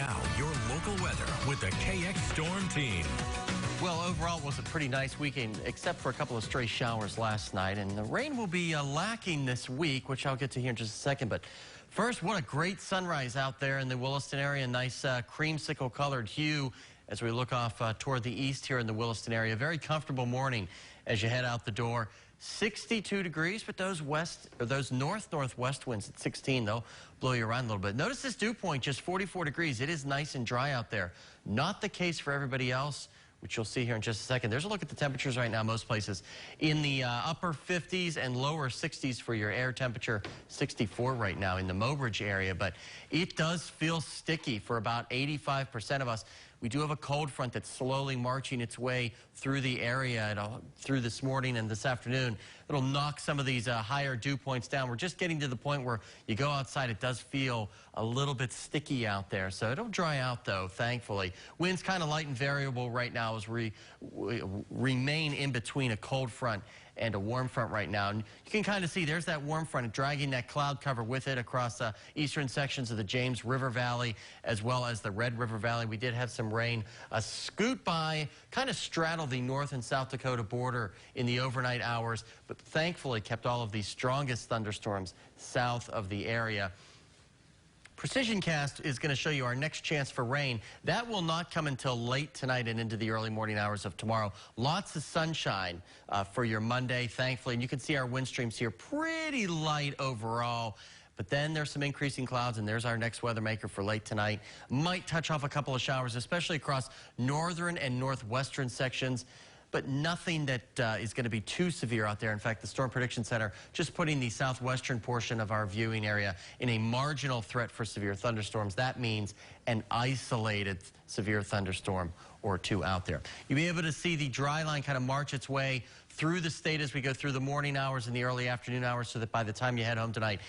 Now, your local weather with the KX Storm Team. Well, overall, it was a pretty nice weekend, except for a couple of stray showers last night. And the rain will be lacking this week, which I'll get to here in just a second. But first, what a great sunrise out there in the Williston area. Nice creamsicle-colored hue as we look off toward the east here in the Williston area. Very comfortable morning as you head out the door. 62 degrees, but those north-northwest winds at 16, though, blow you around a little bit. Notice this dew point, just 44 degrees. It is nice and dry out there. Not the case for everybody else, which you'll see here in just a second. There's a look at the temperatures right now, most places. In the upper 50s and lower 60s for your air temperature, 64 right now in the Mobridge area, but it does feel sticky for about 85% of us. We do have a cold front that's slowly marching its way through the area through this morning and this afternoon. It'll knock some of these higher dew points down. We're just getting to the point where you go outside, it does feel a little bit sticky out there. So it'll dry out, though, thankfully. Winds kind of light and variable right now as we remain in between a cold front and a warm front right now. And you can kind of see there's that warm front dragging that cloud cover with it across eastern sections of the James River Valley as well as the Red River Valley. We did have some rain scoot by, kind of straddle the North and South Dakota border in the overnight hours, but thankfully kept all of the strongest thunderstorms south of the area. Precision Cast is going to show you our next chance for rain. That will not come until late tonight and into the early morning hours of tomorrow. Lots of sunshine for your Monday, thankfully. And you can see our wind streams here pretty light overall. But then there's some increasing clouds, and there's our next weather maker for late tonight. Might touch off a couple of showers, especially across northern and northwestern sections, but nothing that is going to be too severe out there. In fact, the Storm Prediction Center just putting the southwestern portion of our viewing area in a marginal threat for severe thunderstorms. That means an isolated severe thunderstorm or two out there. You'll be able to see the dry line kind of march its way through the state as we go through the morning hours and the early afternoon hours, so that by the time you head home tonight,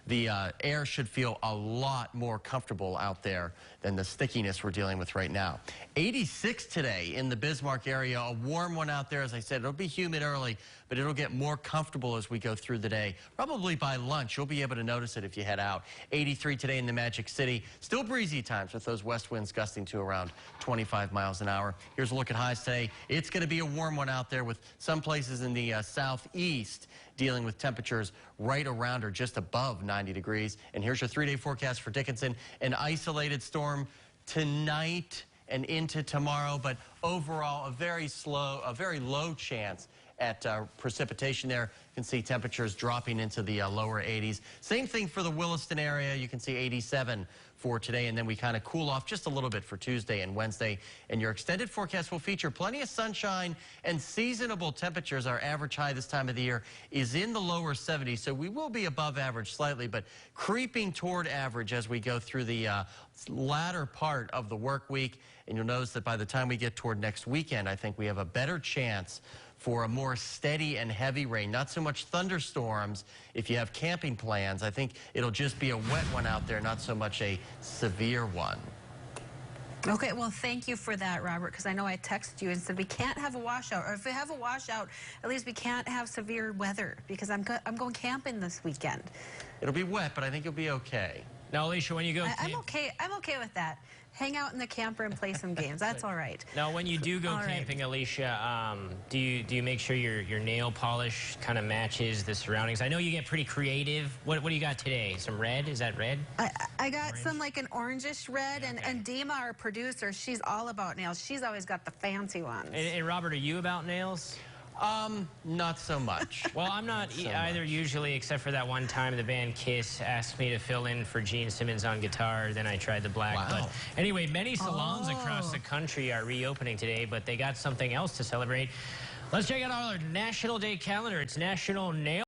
the air should feel a lot more comfortable out there than the stickiness we're dealing with right now. 86 today in the Bismarck area, a warm one out there. As I said, it'll be humid early, but it'll get more comfortable as we go through the day. Probably by lunch, you'll be able to notice it if you head out. 83 today in the Magic City. Still breezy times with those west winds gusting to around 25 miles an hour. Here's a look at highs today. It's going to be a warm one out there with some places in the southeast dealing with temperatures right around or just above 90 degrees. And here's your three-day forecast for Dickinson. An isolated storm tonight and into tomorrow, but overall a very low chance at precipitation there. You can see temperatures dropping into the lower 80s. Same thing for the Williston area. You can see 87 for today, and then we kind of cool off just a little bit for Tuesday and Wednesday. And your extended forecast will feature plenty of sunshine and seasonable temperatures. Our average high this time of the year is in the lower 70s, so we will be above average slightly, but creeping toward average as we go through the latter part of the work week. And you'll notice that by the time we get toward next weekend, I think we have a better chance for a more steady and heavy rain. Not so much thunderstorms if you have camping plans. I think it'll just be a wet one out there, not so much a severe one. Okay, well, thank you for that, Robert, because I know I texted you and said we can't have a washout, or if we have a washout, at least we can't have severe weather, because I'm going camping this weekend. It'll be wet, but I think you'll be okay. Now, Alicia, when you go... I'm okay with that. Hang out in the camper and play some games. That's all right. Now, when you do go camping, Alicia, do you make sure your nail polish kind of matches the surroundings? I know you get pretty creative. What do you got today? Some red? Is that red? I got orange? Some like an orangish red, okay. and Dima, our producer, she's all about nails. She's always got the fancy ones. And Robert, are you about nails? Not so much. Well, I'm not either usually, except for that one time the band Kiss asked me to fill in for Gene Simmons on guitar. Then I tried the black. Wow. But anyway, many salons across the country are reopening today, but they got something else to celebrate. Let's check out our National Day calendar. It's National Nail